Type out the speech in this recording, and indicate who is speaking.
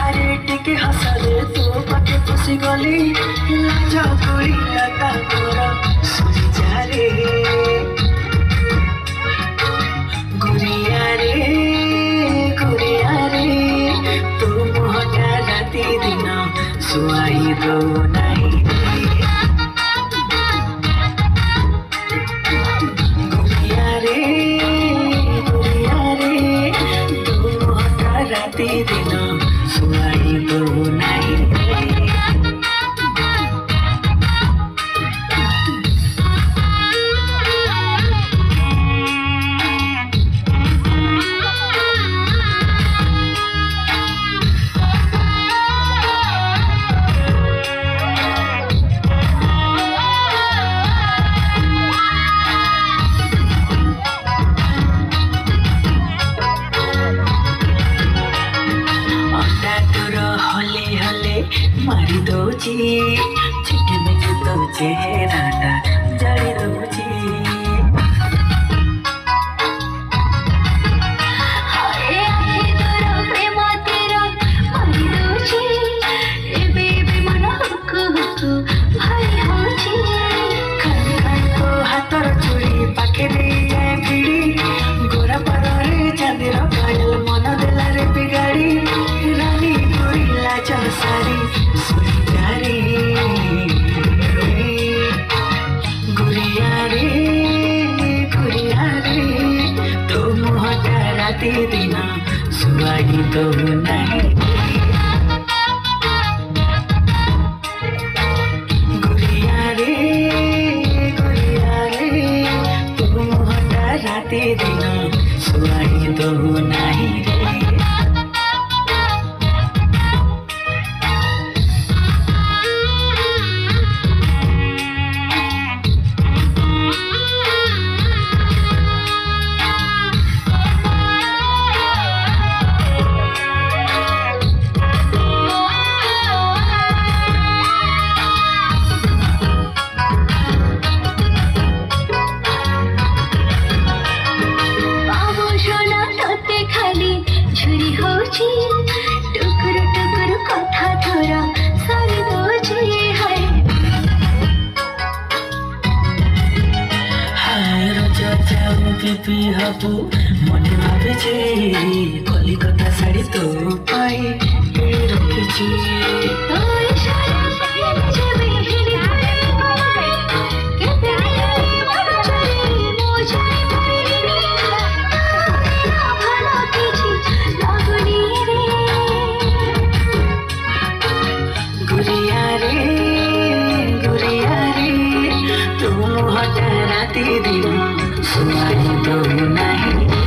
Speaker 1: আরে টিকে হাসালে তো পাকে ফসি গলি লাজ করিলা তার শুনি যারে গুরিয়ারে গুরিয়ারে তো মোহটা রাতি দিন শুয়াই দো নাই গুরিয়ারে গুরিয়ারে তো মোহটা রাতি দিন শুয়াই দো নাই मारी दोची चिकन तो चेहरा जड़ी दोची हाथर चूड़ी पाखे भिड़ी गोरा पारे चांदीर पायल मन देला रे बिगाड़ी रानी गोरिला चसारी सुनिजारे गुरियारे गुरियारे तो मोहटा राती दिन सुहाई तो नहीं गुरियारे गुरियारे तो मोहटा राती दिन सुहाई तो नहीं टुकुर टुकुर कथा थोरा सारी दोची हाय रजा जाऊ के हाबू मने भावे जे कलिकता साड़ी तो पाई रखी तो इशारा जबे राती दिन सुहाई तो नहीं।